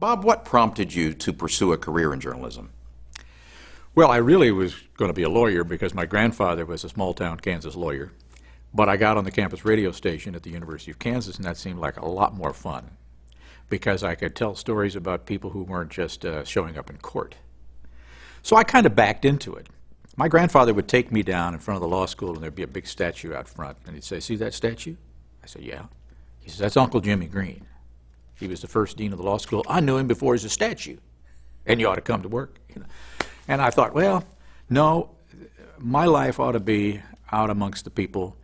Bob, what prompted you to pursue a career in journalism? Well, I really was going to be a lawyer because my grandfather was a small-town Kansas lawyer. But I got on the campus radio station at the University of Kansas, and that seemed like a lot more fun because I could tell stories about people who weren't just showing up in court. So I kind of backed into it. My grandfather would take me down in front of the law school, and there'd be a big statue out front, and he'd say, "See that statue?" I said, "Yeah." He says, "That's Uncle Jimmy Green. He was the first dean of the law school. I knew him before he was a statue, and you ought to come to work." And I thought, well, no, my life ought to be out amongst the people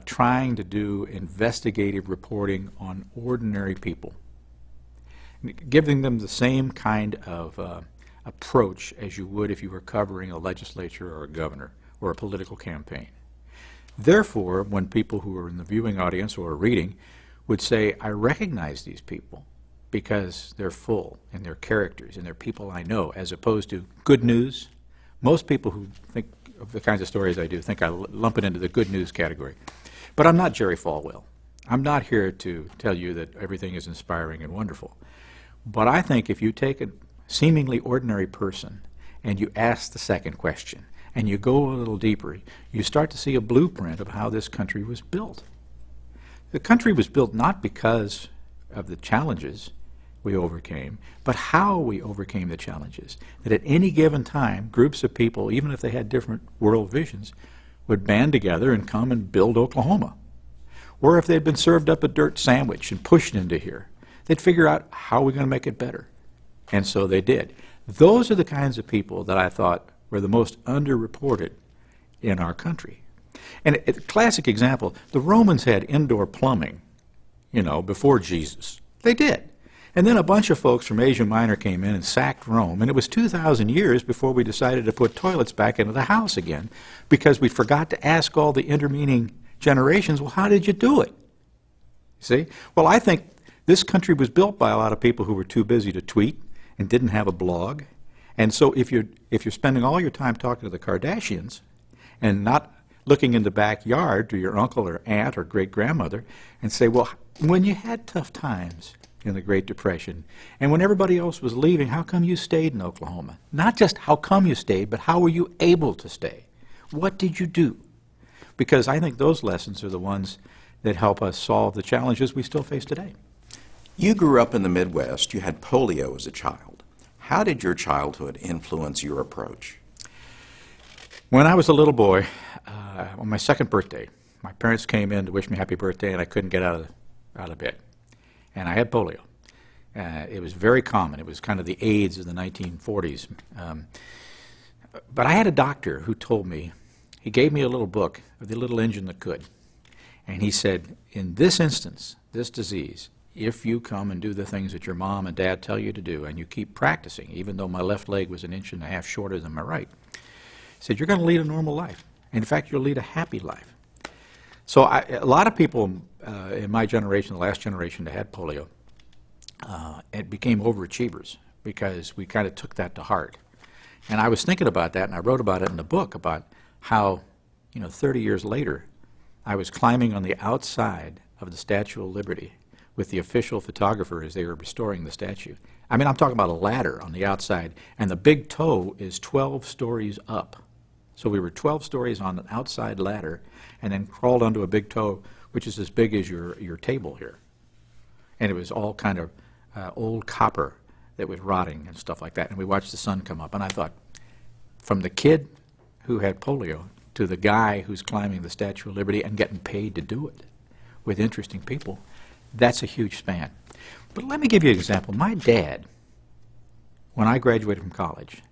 trying to do investigative reporting on ordinary people, giving them the same kind of approach as you would if you were covering a legislature or a governor or a political campaign. Therefore, when people who are in the viewing audience or reading would say, "I recognize these people because they're full and they're characters and they're people I know," as opposed to good news. Most people who think of the kinds of stories I do think I lump it into the good news category. But I'm not Jerry Falwell. I'm not here to tell you that everything is inspiring and wonderful. But I think if you take a seemingly ordinary person and you ask the second question and you go a little deeper, you start to see a blueprint of how this country was built. The country was built not because of the challenges we overcame, but how we overcame the challenges. That at any given time, groups of people, even if they had different world visions, would band together and come and build Oklahoma. Or if they'd been served up a dirt sandwich and pushed into here, they'd figure out how we're going to make it better. And so they did. Those are the kinds of people that I thought were the most underreported in our country. And a classic example, the Romans had indoor plumbing, before Jesus. They did. And then a bunch of folks from Asia Minor came in and sacked Rome, and it was 2,000 years before we decided to put toilets back into the house again because we forgot to ask all the intervening generations, well, how did you do it? See? Well, I think this country was built by a lot of people who were too busy to tweet and didn't have a blog. And so if you're spending all your time talking to the Kardashians and not looking in the backyard to your uncle or aunt or great-grandmother and say, well, when you had tough times in the Great Depression, and when everybody else was leaving, how come you stayed in Oklahoma? Not just how come you stayed, but how were you able to stay? What did you do? Because I think those lessons are the ones that help us solve the challenges we still face today. You grew up in the Midwest. You had polio as a child. How did your childhood influence your approach? When I was a little boy, on my second birthday, my parents came in to wish me happy birthday, and I couldn't get out of bed. And I had polio. It was very common. It was kind of the AIDS of the 1940s. But I had a doctor who told me, he gave me a little book of The Little Engine That Could. And he said, in this instance, this disease, if you come and do the things that your mom and dad tell you to do, and you keep practicing, even though my left leg was 1.5 inches shorter than my right, he said, you're going to lead a normal life. In fact, you'll lead a happy life. So a lot of people in my generation, the last generation that had polio, it became overachievers because we kind of took that to heart. And I was thinking about that, and I wrote about it in the book about how, 30 years later, I was climbing on the outside of the Statue of Liberty with the official photographer as they were restoring the statue. I mean, I'm talking about a ladder on the outside, and the big toe is 12 stories up. So we were 12 stories on an outside ladder and then crawled onto a big toe, which is as big as your table here. And it was all kind of old copper that was rotting and stuff like that. And we watched the sun come up. And I thought, from the kid who had polio to the guy who's climbing the Statue of Liberty and getting paid to do it with interesting people, that's a huge span. But let me give you an example. My dad, when I graduated from college,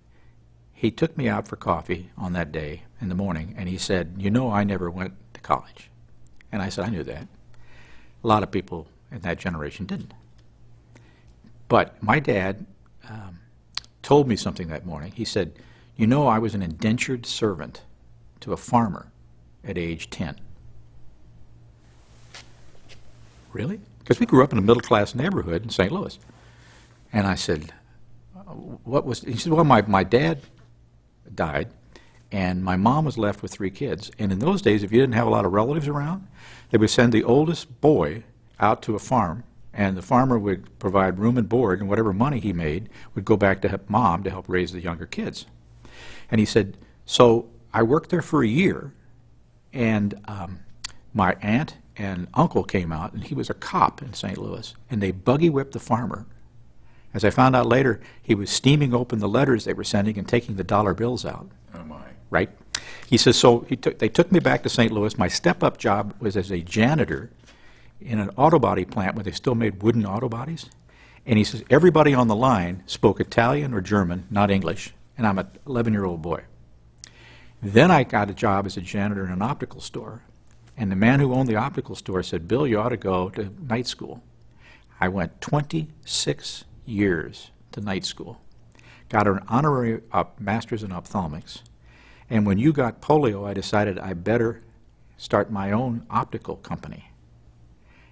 he took me out for coffee on that day in the morning, and he said, I never went to college. And I said, I knew that. A lot of people in that generation didn't. But my dad told me something that morning. He said, I was an indentured servant to a farmer at age 10. Really? Because we grew up in a middle-class neighborhood in St. Louis. And I said, what was, he said, well, my dad died, and my mom was left with 3 kids. And in those days, if you didn't have a lot of relatives around, they would send the oldest boy out to a farm and the farmer would provide room and board, and whatever money he made would go back to Mom to help raise the younger kids. And he said, so I worked there for a year, and my aunt and uncle came out, and he was a cop in St. Louis, and they buggy whipped the farmer. As I found out later, he was steaming open the letters they were sending and taking the dollar bills out. Oh, my. Right? He says, so they took me back to St. Louis. My step-up job was as a janitor in an auto body plant where they still made wooden auto bodies. And he says, everybody on the line spoke Italian or German, not English, and I'm an 11-year-old boy. Then I got a job as a janitor in an optical store. And the man who owned the optical store said, Bill, you ought to go to night school. I went 26 years to night school, got an honorary master's in ophthalmics, and when you got polio, I decided I better start my own optical company.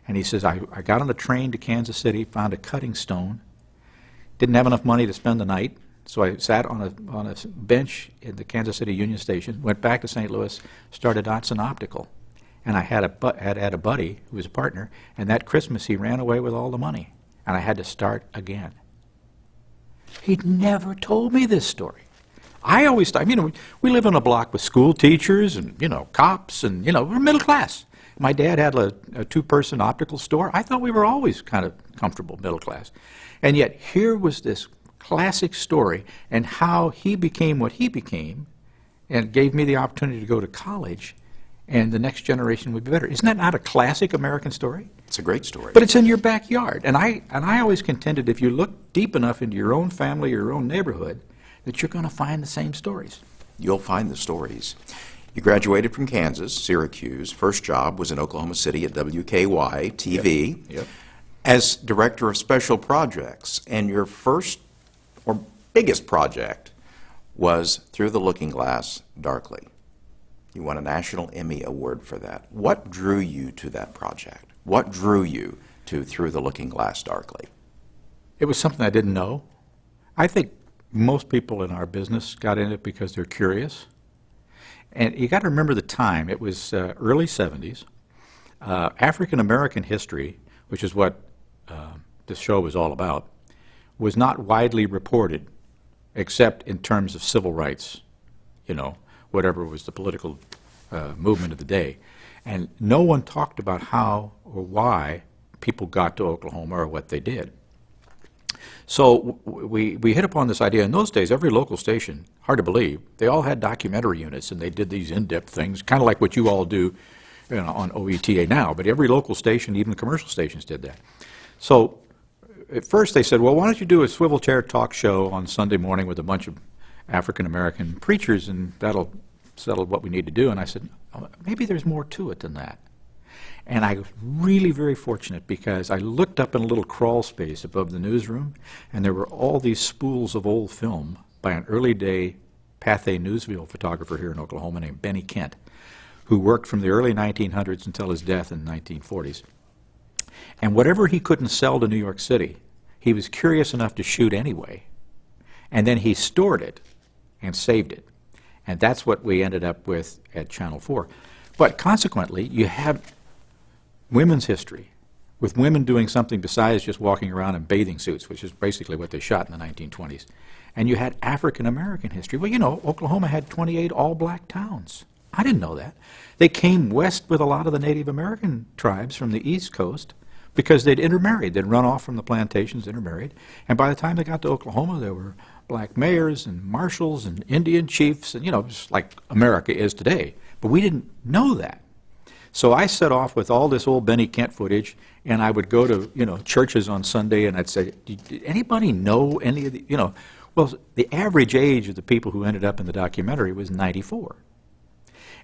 And he says, I got on a train to Kansas City, found a cutting stone, didn't have enough money to spend the night, so I sat on a bench in the Kansas City Union Station, went back to St. Louis, started Dotson Optical. And I had a buddy who was a partner, and that Christmas he ran away with all the money, and I had to start again. He'd never told me this story. I always thought, we live in a block with school teachers and, cops, and, we're middle class. My dad had a two-person optical store. I thought we were always kind of comfortable middle class. And yet here was this classic story and how he became what he became and gave me the opportunity to go to college, and the next generation would be better. Isn't that not a classic American story? It's a great story. But it's in your backyard. And I always contended if you look deep enough into your own family, your own neighborhood, that you're going to find the same stories. You'll find the stories. You graduated from Kansas, Syracuse. First job was in Oklahoma City at WKY-TV Yep. as Director of Special Projects. And your first or biggest project was Through the Looking Glass Darkly. You won a National Emmy Award for that. What drew you to that project? What drew you to Through the Looking Glass Darkly? It was something I didn't know. I think most people in our business got in it because they're curious. And you got to remember the time. It was early 70s. African American history, which is what this show was all about, was not widely reported except in terms of civil rights, whatever was the political movement of the day. And no one talked about how or why people got to Oklahoma or what they did. So we hit upon this idea. In those days, every local station, hard to believe, they all had documentary units, and they did these in-depth things, kind of like what you all do on OETA now. But every local station, even the commercial stations, did that. So at first they said, well, why don't you do a swivel chair talk show on Sunday morning with a bunch of African-American preachers, and that'll settle what we need to do. And I said, oh, maybe there's more to it than that. And I was really very fortunate because I looked up in a little crawl space above the newsroom, and there were all these spools of old film by an early day Pathé newsreel photographer here in Oklahoma named Benny Kent, who worked from the early 1900s until his death in the 1940s. And whatever he couldn't sell to New York City, he was curious enough to shoot anyway. And then he stored it and saved it. And that's what we ended up with at Channel 4. But consequently, you have women's history, with women doing something besides just walking around in bathing suits, which is basically what they shot in the 1920s. And you had African-American history. Well, Oklahoma had 28 all-black towns. I didn't know that. They came west with a lot of the Native American tribes from the East Coast because they'd intermarried. They'd run off from the plantations, intermarried. And by the time they got to Oklahoma, there were black mayors and marshals and Indian chiefs, and, just like America is today. But we didn't know that. So I set off with all this old Benny Kent footage, and I would go to, churches on Sunday, and I'd say, did anybody know any of the, well, the average age of the people who ended up in the documentary was 94.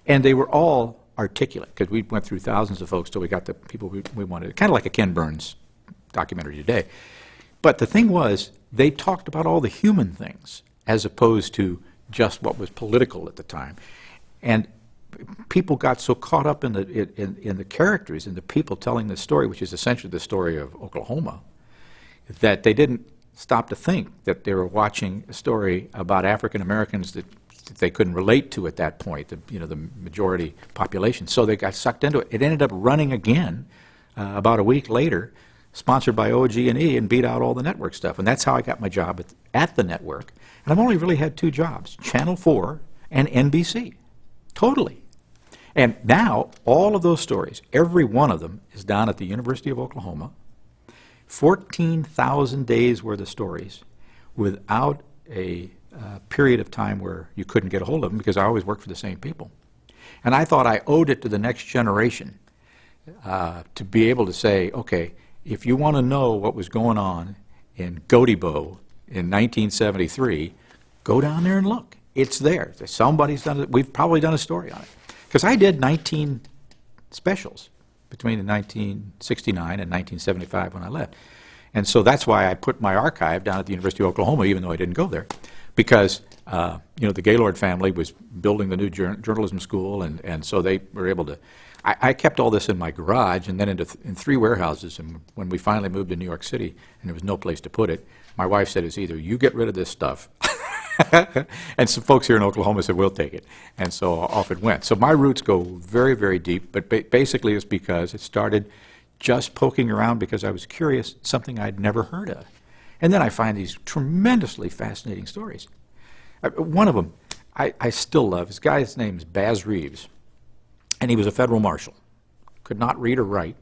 And they were all articulate, because we went through thousands of folks till we got the people we wanted, kind of like a Ken Burns documentary today. But the thing was, they talked about all the human things, as opposed to just what was political at the time. And people got so caught up in the characters and the people telling the story, which is essentially the story of Oklahoma, that they didn't stop to think that they were watching a story about African Americans that they couldn't relate to at that point, the majority population. So they got sucked into it. It ended up running again about a week later, sponsored by OG&E, and beat out all the network stuff. And that's how I got my job at the network. And I've only really had two jobs, Channel 4 and NBC, totally. And now, all of those stories, every one of them is down at the University of Oklahoma, 14,000 days worth of stories without a period of time where you couldn't get a hold of them, because I always worked for the same people. And I thought I owed it to the next generation to be able to say, okay, if you want to know what was going on in Gotebo in 1973, go down there and look. It's there. Somebody's done it. We've probably done a story on it. Because I did 19 specials between 1969 and 1975 when I left. And so that's why I put my archive down at the University of Oklahoma, even though I didn't go there. Because, the Gaylord family was building the new journalism school, and so they were able to. I kept all this in my garage and then in 3 warehouses. And when we finally moved to New York City and there was no place to put it, my wife said, it's either you get rid of this stuff, and some folks here in Oklahoma said, we'll take it. And so off it went. So my roots go very, very deep, but basically it's because it started just poking around because I was curious, something I'd never heard of. And then I find these tremendously fascinating stories. One of them I still love. This guy's name is Baz Reeves, and he was a federal marshal. Could not read or write,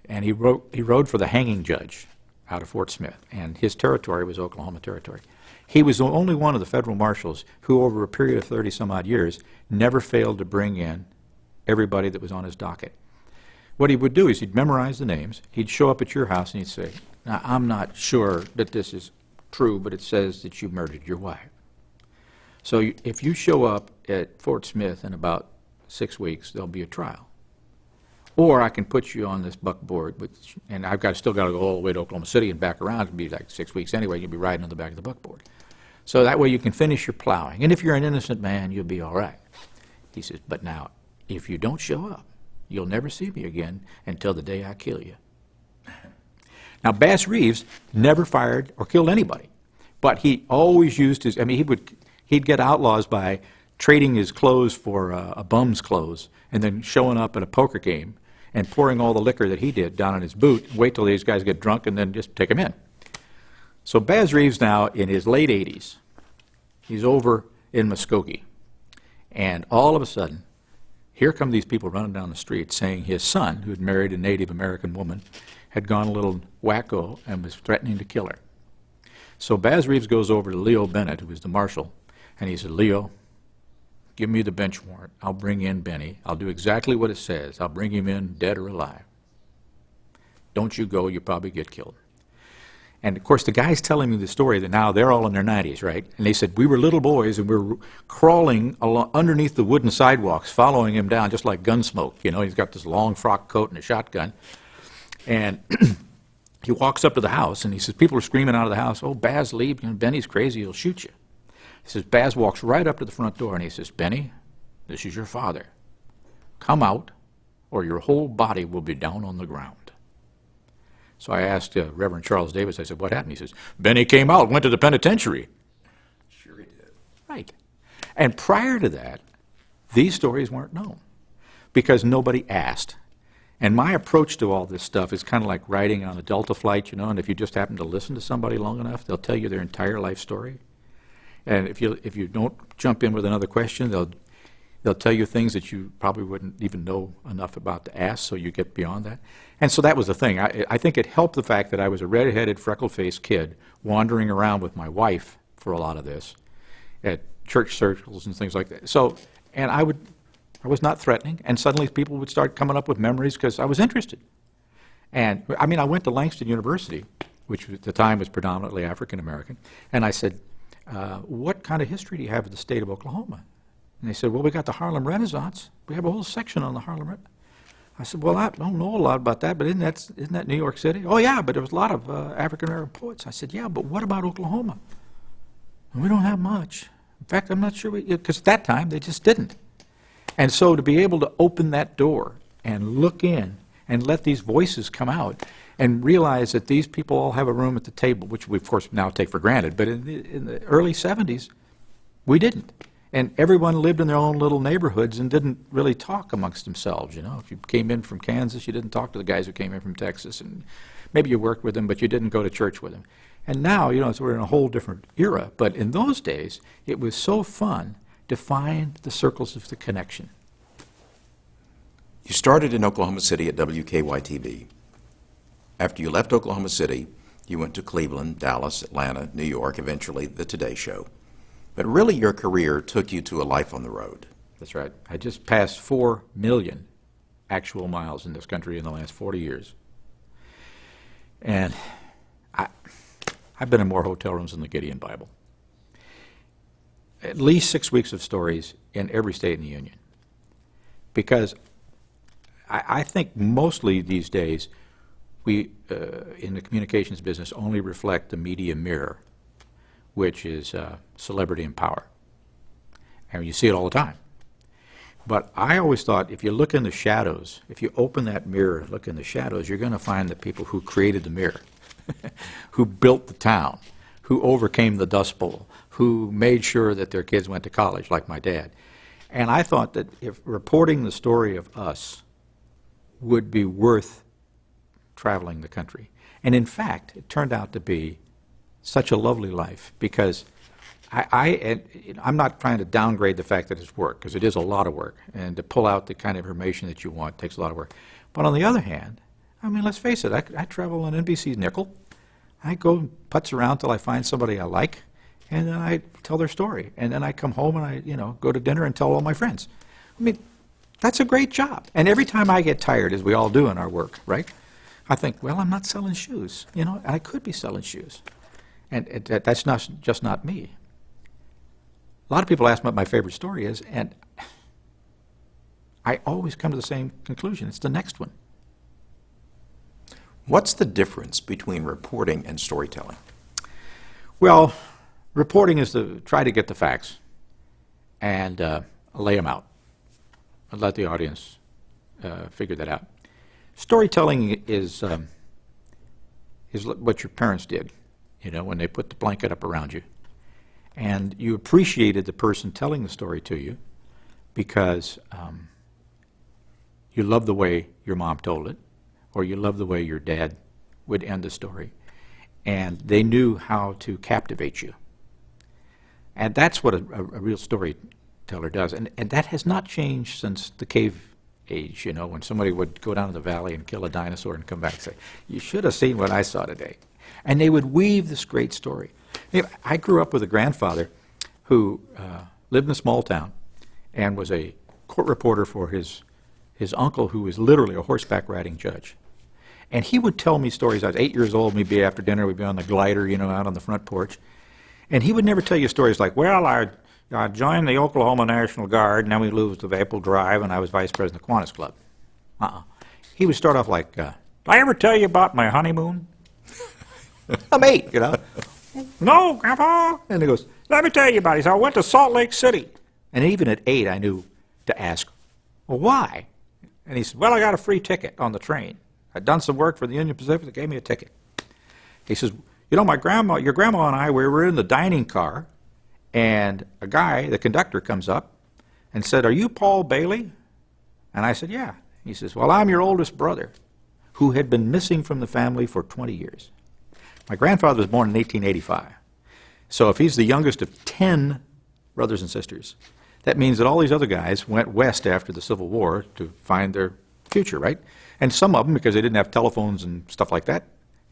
and he rode for the hanging judge out of Fort Smith, and his territory was Oklahoma Territory. He was the only one of the federal marshals who, over a period of 30-some-odd years, never failed to bring in everybody that was on his docket. What he would do is he'd memorize the names, he'd show up at your house, and he'd say, now, I'm not sure that this is true, but it says that you murdered your wife. So if you show up at Fort Smith in about 6 weeks, there'll be a trial. Or I can put you on this buckboard, and still got to go all the way to Oklahoma City and back around. It'll be like 6 weeks anyway. You'll be riding on the back of the buckboard. So that way you can finish your plowing. And if you're an innocent man, you'll be all right. He says, but now, if you don't show up, you'll never see me again until the day I kill you. Now, Baz Reeves never fired or killed anybody, but he always used his, he'd get outlaws by trading his clothes for a bum's clothes and then showing up at a poker game and pouring all the liquor that he did down in his boot, wait till these guys get drunk and then just take him in. So Baz Reeves now, in his late 80s, he's over in Muskogee, and all of a sudden, here come these people running down the street saying his son, who had married a Native American woman, had gone a little wacko and was threatening to kill her. So Baz Reeves goes over to Leo Bennett, who was the marshal, and he said, Leo, give me the bench warrant. I'll bring in Benny. I'll do exactly what it says. I'll bring him in dead or alive. Don't you go, you'll probably get killed. And of course, the guy's telling me the story that now they're all in their 90s, right? And they said, we were little boys and we were crawling along underneath the wooden sidewalks, following him down just like Gunsmoke. He's got this long frock coat and a shotgun. And he walks up to the house and he says, people are screaming out of the house, oh, Baz, leave, Benny's crazy, he'll shoot you. He says, Baz walks right up to the front door and he says, Benny, this is your father. Come out or your whole body will be down on the ground. So I asked Reverend Charles Davis, I said, what happened? He says, Benny came out, went to the penitentiary. Sure he did. Right. And prior to that, these stories weren't known because nobody asked. And my approach to all this stuff is kind of like riding on a Delta flight, and if you just happen to listen to somebody long enough, they'll tell you their entire life story. And if you don't jump in with another question, they'll tell you things that you probably wouldn't even know enough about to ask, so you get beyond that. And so that was the thing. I think it helped the fact that I was a red-headed, freckle-faced kid wandering around with my wife for a lot of this at church circles and things like that. So, and I was not threatening, and suddenly people would start coming up with memories because I was interested. And, I went to Langston University, which at the time was predominantly African-American, and I said, what kind of history do you have of the state of Oklahoma? And they said, well, we got the Harlem Renaissance. We have a whole section on the Harlem Renaissance. I said, well, I don't know a lot about that, but isn't that New York City? Oh, yeah, but there was a lot of African-American poets. I said, yeah, but what about Oklahoma? And we don't have much. In fact, I'm not sure, because at that time, they just didn't. And so to be able to open that door and look in and let these voices come out and realize that these people all have a room at the table, which we, of course, now take for granted, but in the early 70s, we didn't. And everyone lived in their own little neighborhoods and didn't really talk amongst themselves, If you came in from Kansas, you didn't talk to the guys who came in from Texas. And Maybe you worked with them, but you didn't go to church with them. And now, you know, so we're in a whole different era. But in those days, it was so fun to find the circles of the connection. You started in Oklahoma City at WKY-TV. After you left Oklahoma City, you went to Cleveland, Dallas, Atlanta, New York, eventually the Today Show. But really your career took you to a life on the road. That's right. I just passed 4 million actual miles in this country in the last 40 years. And I've been in more hotel rooms than the Gideon Bible. At least 6 weeks of stories in every state in the Union. Because I think mostly these days, we, in the communications business, only reflect the media mirror, which is celebrity and power. And you see it all the time. But I always thought if you look in the shadows, if you open that mirror, look in the shadows, you're going to find the people who created the mirror, who built the town, who overcame the Dust Bowl, who made sure that their kids went to college, like my dad. And I thought that if reporting the story of us would be worth traveling the country. And in fact, it turned out to be such a lovely life because I'm not trying to downgrade the fact that it's work, because it is a lot of work, and to pull out the kind of information that you want takes a lot of work. But on the other hand, I mean, let's face it, I travel on NBC's nickel. I go putz around till I find somebody I like, and then I tell their story. And then I come home and I, you know, go to dinner and tell all my friends. I mean, that's a great job. And every time I get tired, as we all do in our work, right, I think, well, I'm not selling shoes. You know, I could be selling shoes. And that's just not me. A lot of people ask me what my favorite story is, and I always come to the same conclusion. It's the next one. What's the difference between reporting and storytelling? Well, reporting is to try to get the facts and lay them out and let the audience figure that out. Storytelling is what your parents did, you know, when they put the blanket up around you. And you appreciated the person telling the story to you because you loved the way your mom told it, or you loved the way your dad would end the story. And they knew how to captivate you. And that's what a real storyteller does. And that has not changed since the cave age, you know, when somebody would go down to the valley and kill a dinosaur and come back and say, you should have seen what I saw today. And they would weave this great story. I grew up with a grandfather who lived in a small town and was a court reporter for his uncle, who was literally a horseback riding judge. And he would tell me stories. I was 8 years old, we'd be after dinner, we'd be on the glider, you know, out on the front porch. And he would never tell you stories like, well, I joined the Oklahoma National Guard, and then we moved to Maple Drive, and I was vice president of the Kiwanis Club. He would start off like, did I ever tell you about my honeymoon? I'm 8, you know. No, Grandpa. And he goes, let me tell you about it. He said, I went to Salt Lake City. And even at 8, I knew to ask, well, why? And he said, well, I got a free ticket on the train. I'd done some work for the Union Pacific. They gave me a ticket. He says, you know, your grandma and I, we were in the dining car, and a guy, the conductor, comes up and said, are you Paul Bailey? And I said, yeah. He says, well, I'm your oldest brother, who had been missing from the family for 20 years. My grandfather was born in 1885. So if he's the youngest of 10 brothers and sisters, that means that all these other guys went west after the Civil War to find their future, right? And some of them, because they didn't have telephones and stuff like that,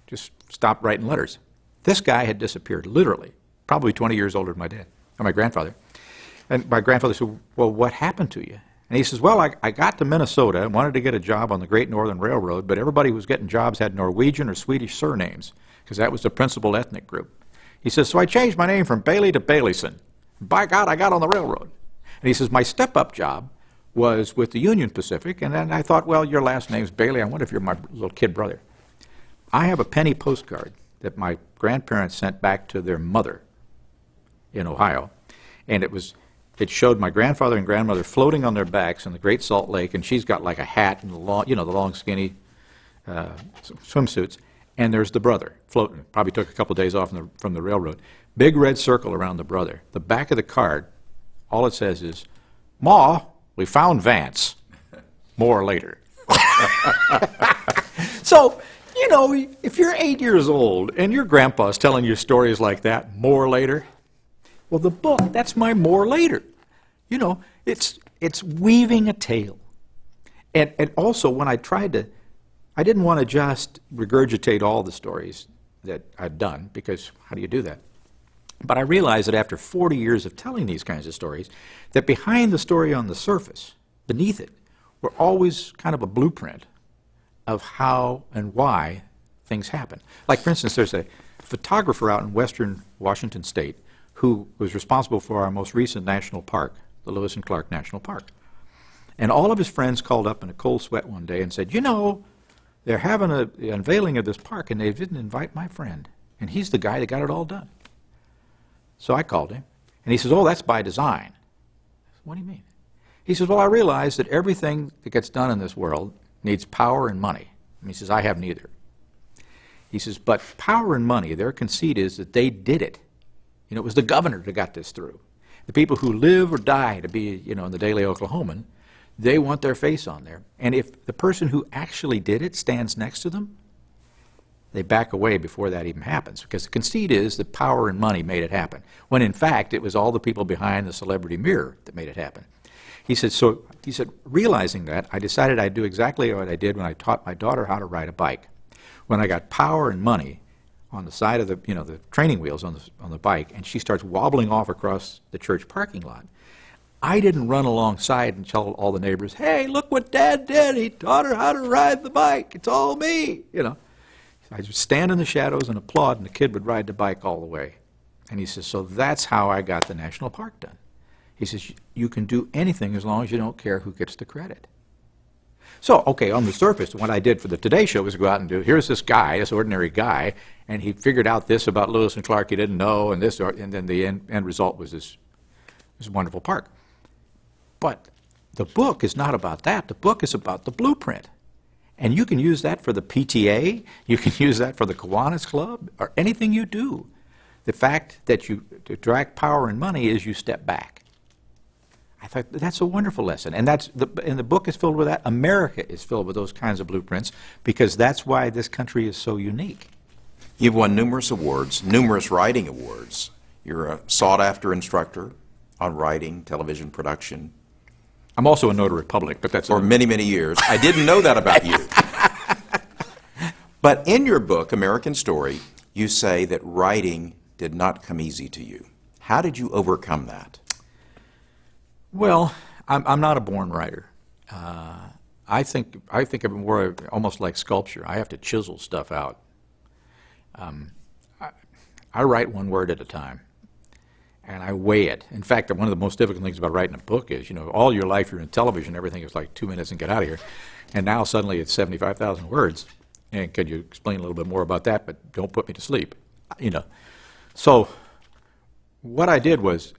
just stopped writing letters. This guy had disappeared, literally, probably 20 years older than my dad, or my grandfather. And my grandfather said, well, what happened to you? And he says, well, I got to Minnesota and wanted to get a job on the Great Northern Railroad, but everybody who was getting jobs had Norwegian or Swedish surnames, because that was the principal ethnic group. He says, so I changed my name from Bailey to Baileyson. By God, I got on the railroad. And he says, my step-up job was with the Union Pacific, and then I thought, well, your last name's Bailey. I wonder if you're my little kid brother. I have a penny postcard that my grandparents sent back to their mother in Ohio, and it showed my grandfather and grandmother floating on their backs in the Great Salt Lake, and she's got like a hat and the long, skinny swimsuits, and there's the brother floating. Probably took a couple days off from the railroad. Big red circle around the brother. The back of the card, all it says is, Ma, we found Vance. More later. So You know, if you're 8 years old and your grandpa's telling you stories like that, more later, well, the book, that's my more later. You know, it's weaving a tale. And also, when I tried to, I didn't want to just regurgitate all the stories that I'd done, because how do you do that? But I realized that after 40 years of telling these kinds of stories, that behind the story on the surface, beneath it, were always kind of a blueprint of how and why things happen. Like, for instance, there's a photographer out in western Washington State who was responsible for our most recent national park, the Lewis and Clark National Park. And all of his friends called up in a cold sweat one day and said, you know, they're having the unveiling of this park, and they didn't invite my friend. And he's the guy that got it all done. So I called him, and he says, oh, that's by design. What do you mean? He says, well, I realize that everything that gets done in this world needs power and money. And he says, I have neither. He says, but power and money, their conceit is that they did it. You know, it was the governor that got this through. The people who live or die to be, you know, in the Daily Oklahoman, they want their face on there. And if the person who actually did it stands next to them, they back away before that even happens, because the conceit is that power and money made it happen, when in fact it was all the people behind the celebrity mirror that made it happen. He said, realizing that, I decided I'd do exactly what I did when I taught my daughter how to ride a bike. When I got power and money on the side of the, you know, the training wheels on the bike, and she starts wobbling off across the church parking lot, I didn't run alongside and tell all the neighbors, hey, look what Dad did. He taught her how to ride the bike. It's all me, you know. I would stand in the shadows and applaud, and the kid would ride the bike all the way. And he says, so that's how I got the national park done. He says, you can do anything as long as you don't care who gets the credit. So, okay, on the surface, what I did for the Today Show was go out and do, here's this guy, this ordinary guy, and he figured out this about Lewis and Clark he didn't know, and this, and then the end result was this wonderful park. But the book is not about that. The book is about the blueprint. And you can use that for the PTA, you can use that for the Kiwanis Club, or anything you do. The fact that you attract power and money is you step back. I thought that's a wonderful lesson, and and the book is filled with that. America is filled with those kinds of blueprints, because that's why this country is so unique. You've won numerous awards, numerous writing awards. You're a sought-after instructor on writing, television production. I'm also a notary public, but that's for many, many years. I didn't know that about you. But in your book, American Story, you say that writing did not come easy to you. How did you overcome that? Well, I'm not a born writer. I think of it more almost like sculpture. I have to chisel stuff out. I write one word at a time, and I weigh it. In fact, one of the most difficult things about writing a book is, you know, all your life you're in television, everything is like 2 minutes and get out of here, and now suddenly it's 75,000 words. And could you explain a little bit more about that? But don't put me to sleep, you know. So what I did was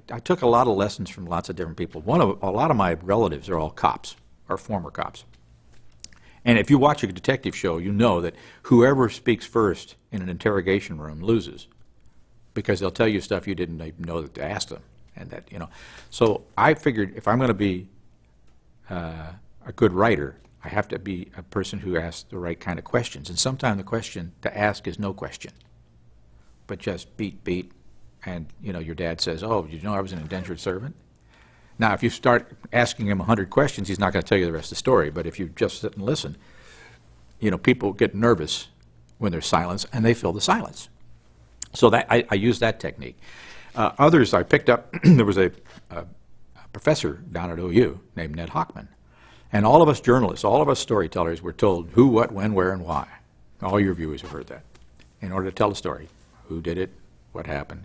I took a lot of lessons from lots of different people. A lot of my relatives are all cops, or former cops. And if you watch a detective show, you know that whoever speaks first in an interrogation room loses, because they'll tell you stuff you didn't even know that to ask them, and that, you know. So I figured if I'm going to be a good writer, I have to be a person who asks the right kind of questions. And sometimes the question to ask is no question, but just beat. And, you know, your dad says, oh, did you know I was an indentured servant? Now, if you start asking him 100 questions, he's not going to tell you the rest of the story. But if you just sit and listen, you know, people get nervous when there's silence, and they fill the silence. So that I use that technique. Others I picked up, there was a professor down at OU named Ned Hockman. And all of us journalists, all of us storytellers were told who, what, when, where, and why. All your viewers have heard that. In order to tell a story, who did it, what happened.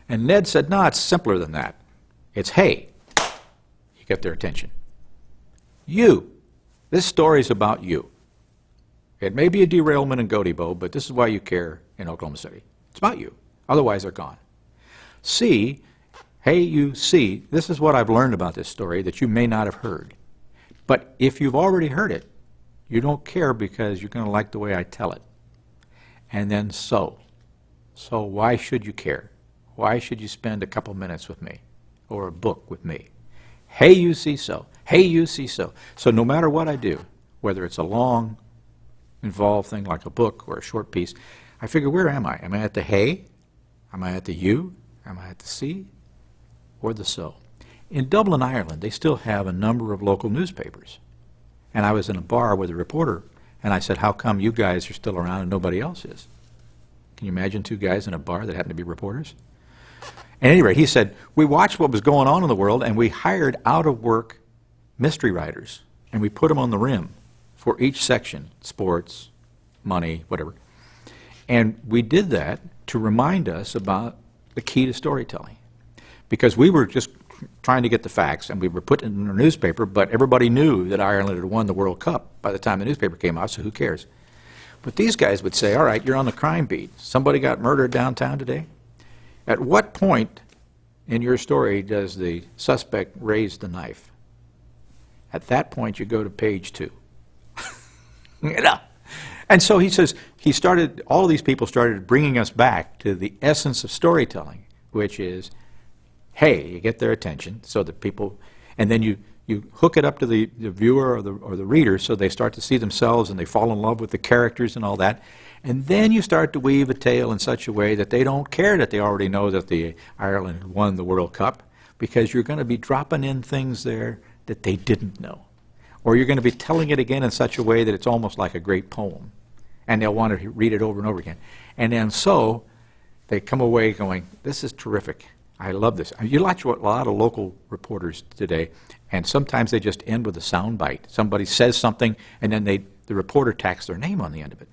And Ned said, no, it's simpler than that. It's, hey, you get their attention. You, this story's about you. It may be a derailment in Godibo, but this is why you care in Oklahoma City. It's about you. Otherwise, they're gone. C, hey, you see, this is what I've learned about this story that you may not have heard. But if you've already heard it, you don't care because you're going to like the way I tell it. And then so why should you care? Why should you spend a couple minutes with me or a book with me? Hey, you see so. Hey, you see so. So no matter what I do, whether it's a long, involved thing like a book or a short piece, I figure, where am I? Am I at the hey? Am I at the you? Am I at the see? Or the so? In Dublin, Ireland, they still have a number of local newspapers. And I was in a bar with a reporter, and I said, how come you guys are still around and nobody else is? Can you imagine two guys in a bar that happen to be reporters? At any rate, he said, we watched what was going on in the world, and we hired out-of-work mystery writers, and we put them on the rim for each section, sports, money, whatever. And we did that to remind us about the key to storytelling. Because we were just trying to get the facts, and we were putting it in the newspaper, but everybody knew that Ireland had won the World Cup by the time the newspaper came out, so who cares? But these guys would say, all right, you're on the crime beat. Somebody got murdered downtown today? At what point in your story does the suspect raise the knife? At that point, you go to page 2. You know? And so he says, all of these people started bringing us back to the essence of storytelling, which is, hey, you get their attention so that people, and then you hook it up to the viewer or the reader so they start to see themselves and they fall in love with the characters and all that. And then you start to weave a tale in such a way that they don't care that they already know that the Ireland won the World Cup, because you're going to be dropping in things there that they didn't know. Or you're going to be telling it again in such a way that it's almost like a great poem. And they'll want to read it over and over again. And then so they come away going, this is terrific. I love this. You watch a lot of local reporters today, and sometimes they just end with a sound bite. Somebody says something, and then the reporter tacks their name on the end of it.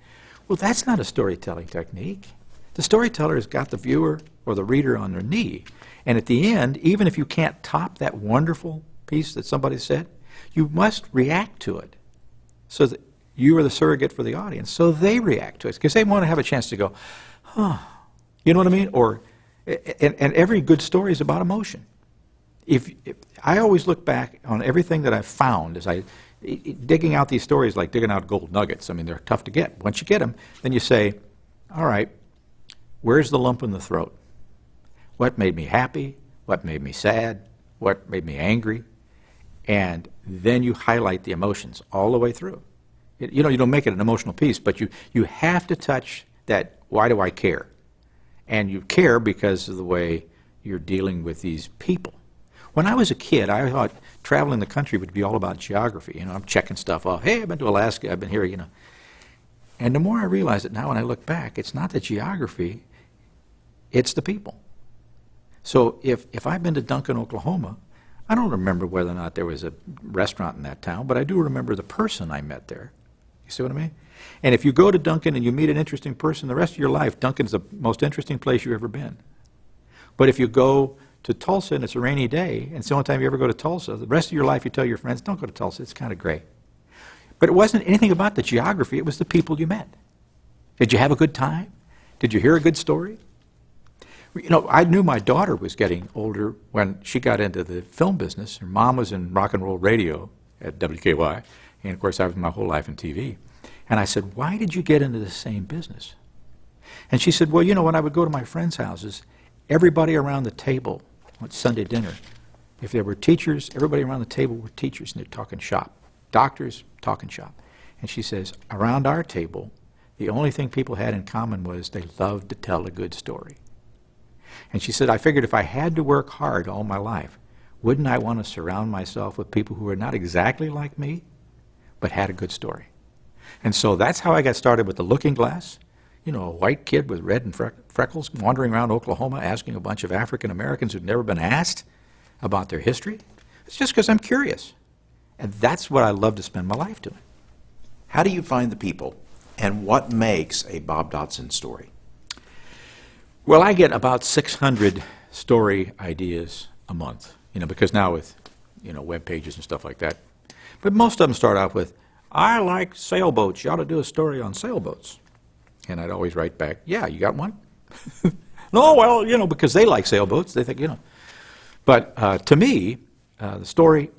Well, that's not a storytelling technique. The storyteller has got the viewer or the reader on their knee. And at the end, even if you can't top that wonderful piece that somebody said, you must react to it so that you are the surrogate for the audience, so they react to it, because they want to have a chance to go, huh, you know what I mean? Or, and every good story is about emotion. If I always look back on everything that I've found as digging out these stories, like digging out gold nuggets. I mean, they're tough to get. Once you get them, then you say, all right, where's the lump in the throat? What made me happy? What made me sad? What made me angry? And then you highlight the emotions all the way through. You know, you don't make it an emotional piece, but you have to touch that, why do I care? And you care because of the way you're dealing with these people. When I was a kid, I thought traveling the country would be all about geography. You know, I'm checking stuff off. Hey, I've been to Alaska, I've been here, you know. And the more I realize it now when I look back, it's not the geography, it's the people. So if I've been to Duncan, Oklahoma, I don't remember whether or not there was a restaurant in that town, but I do remember the person I met there. You see what I mean? And if you go to Duncan and you meet an interesting person, the rest of your life, Duncan's the most interesting place you've ever been. But if you go to Tulsa and it's a rainy day, and it's the only time you ever go to Tulsa, the rest of your life you tell your friends, don't go to Tulsa, it's kind of gray. But it wasn't anything about the geography, it was the people you met. Did you have a good time? Did you hear a good story? You know, I knew my daughter was getting older when she got into the film business. Her mom was in rock and roll radio at WKY, and of course I was my whole life in TV. And I said, why did you get into the same business? And she said, well, you know, when I would go to my friends' houses, everybody around the table at Sunday dinner, if there were teachers, everybody around the table were teachers, and they're talking shop. Doctors, talking shop. And she says, around our table, the only thing people had in common was they loved to tell a good story. And she said, I figured if I had to work hard all my life, wouldn't I want to surround myself with people who were not exactly like me, but had a good story? And so that's how I got started with the Looking Glass. You know, a white kid with red and freckles wandering around Oklahoma asking a bunch of African Americans who'd never been asked about their history. It's just because I'm curious. And that's what I love to spend my life doing. How do you find the people, and what makes a Bob Dotson story? Well, I get about 600 story ideas a month, you know, because now with, you know, web pages and stuff like that. But most of them start out with, I like sailboats. You ought to do a story on sailboats. And I'd always write back, yeah, you got one? No, well, you know, because they like sailboats. They think, you know. But to me, the story,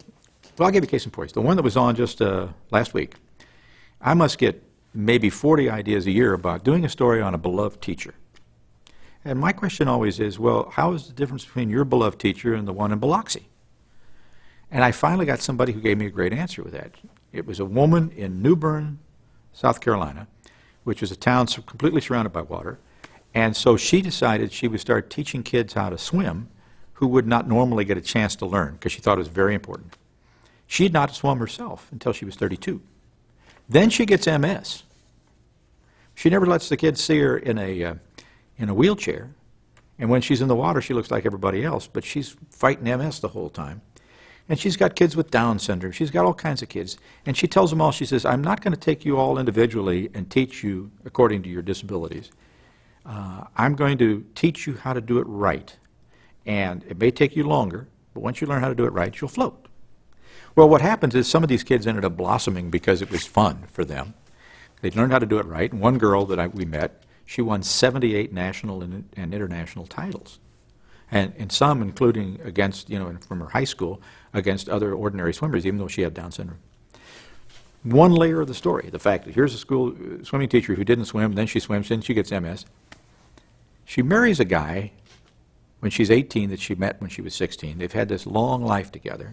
well, I'll give you a case in point. The one that was on just last week, I must get maybe 40 ideas a year about doing a story on a beloved teacher. And my question always is, well, how is the difference between your beloved teacher and the one in Biloxi? And I finally got somebody who gave me a great answer with that. It was a woman in New Bern, South Carolina, which is a town completely surrounded by water. And so she decided she would start teaching kids how to swim who would not normally get a chance to learn because she thought it was very important. She had not swum herself until she was 32. Then she gets MS. She never lets the kids see her in a wheelchair. And when she's in the water, she looks like everybody else, but she's fighting MS the whole time. And she's got kids with Down syndrome. She's got all kinds of kids. And she tells them all, she says, I'm not going to take you all individually and teach you according to your disabilities. I'm going to teach you how to do it right. And it may take you longer, but once you learn how to do it right, you'll float. Well, what happens is some of these kids ended up blossoming because it was fun for them. They learned how to do it right. And one girl that we met, she won 78 national and international titles. And some, including against, from her high school, against other ordinary swimmers, even though she had Down syndrome. One layer of the story, the fact that here's a school swimming teacher who didn't swim, then she swims, then she gets MS. She marries a guy when she's 18 that she met when she was 16. They've had this long life together.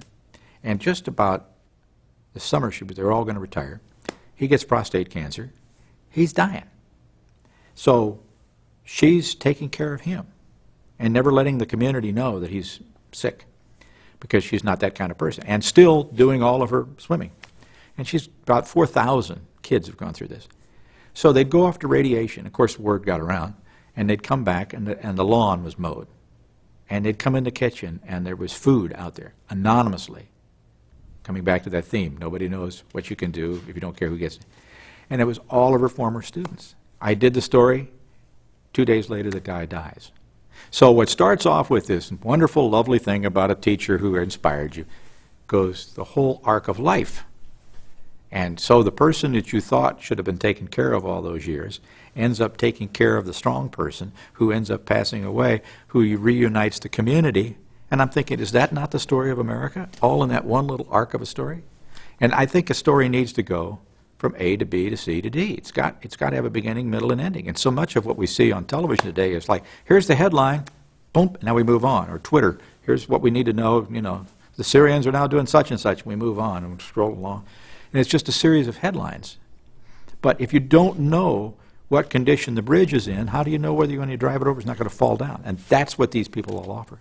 And just about the summer they're all going to retire. He gets prostate cancer. He's dying. So she's taking care of him and never letting the community know that he's sick because she's not that kind of person, and still doing all of her swimming. And she's about 4,000 kids have gone through this. So they'd go off to radiation. Of course, the word got around, and they'd come back, and the lawn was mowed. And they'd come in the kitchen, and there was food out there, anonymously. Coming back to that theme, nobody knows what you can do if you don't care who gets it. And it was all of her former students. I did the story. 2 days later, the guy dies. So what starts off with this wonderful, lovely thing about a teacher who inspired you goes the whole arc of life. And so the person that you thought should have been taken care of all those years ends up taking care of the strong person who ends up passing away, who reunites the community. And I'm thinking, is that not the story of America? All in that one little arc of a story? And I think a story needs to go from A to B to C to D. It's got to have a beginning, middle, and ending. And so much of what we see on television today is like, here's the headline, boom, now we move on. Or Twitter, here's what we need to know, the Syrians are now doing such and such, and we move on and scroll along. And it's just a series of headlines. But if you don't know what condition the bridge is in, how do you know whether when you drive it over it's not going to fall down? And that's what these people all offer.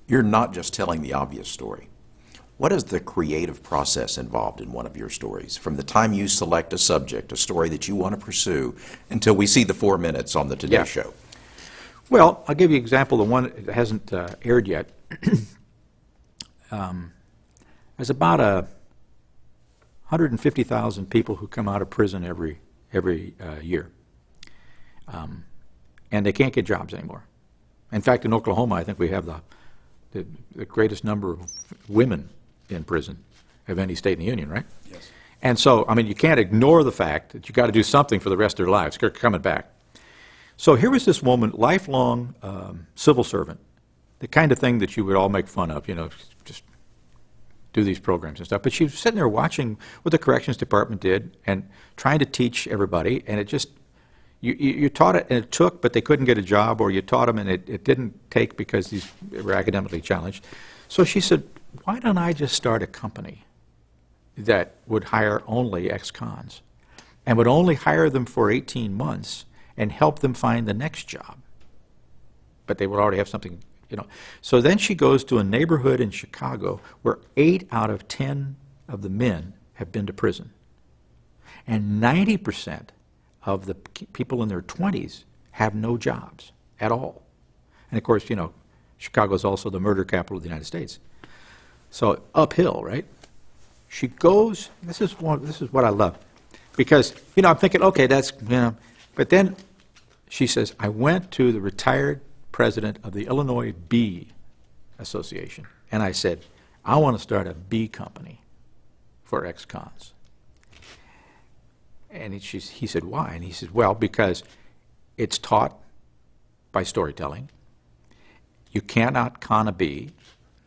You're not just telling the obvious story. What is the creative process involved in one of your stories, from the time you select a subject, a story that you want to pursue, until we see the 4 minutes on the Today Show? Well, I'll give you an example, the one that hasn't aired yet. There's about 150,000 people who come out of prison every year. And they can't get jobs anymore. In fact, in Oklahoma, I think we have the greatest number of women in prison of any state in the union, right? Yes. And so, I mean, you can't ignore the fact that you got to do something for the rest of their lives. They're coming back. So here was this woman, lifelong civil servant, the kind of thing that you would all make fun of, just do these programs and stuff. But she was sitting there watching what the corrections department did and trying to teach everybody, and it just, you taught it and it took, but they couldn't get a job, or you taught them and it didn't take because they were academically challenged. So she said, why don't I just start a company that would hire only ex-cons and would only hire them for 18 months and help them find the next job? But they would already have something, So then she goes to a neighborhood in Chicago where 8 out of 10 of the men have been to prison. And 90% of the people in their 20s have no jobs at all. And of course, Chicago is also the murder capital of the United States. So uphill, right? She goes, this is what I love. Because, I'm thinking, okay, that's, but then she says, I went to the retired president of the Illinois Bee Association, and I said, I want to start a bee company for ex-cons. And he said, why? And he said, well, because it's taught by storytelling. You cannot con a bee.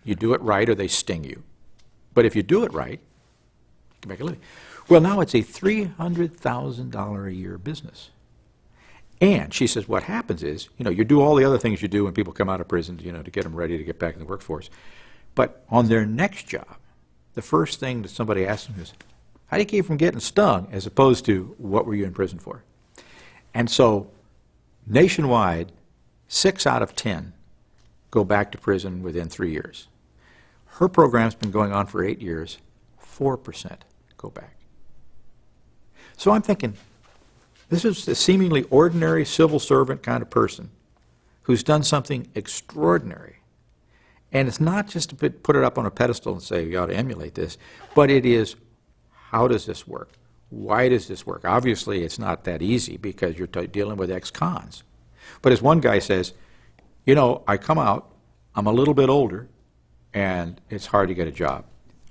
You do it right or they sting you. But if you do it right, you can make a living. Well, now it's a $300,000 a year business. And she says what happens is, you do all the other things you do when people come out of prison, to get them ready to get back in the workforce. But on their next job, the first thing that somebody asks them is, How do you keep from getting stung, as opposed to what were you in prison for? And so nationwide, 6 out of 10 go back to prison within 3 years. Her program's been going on for 8 years, 4% go back. So I'm thinking, this is a seemingly ordinary civil servant kind of person who's done something extraordinary. And it's not just to put it up on a pedestal and say, you ought to emulate this, but it is, how does this work? Why does this work? Obviously, it's not that easy because you're dealing with ex-cons. But as one guy says, you know, I come out, I'm a little bit older, and it's hard to get a job.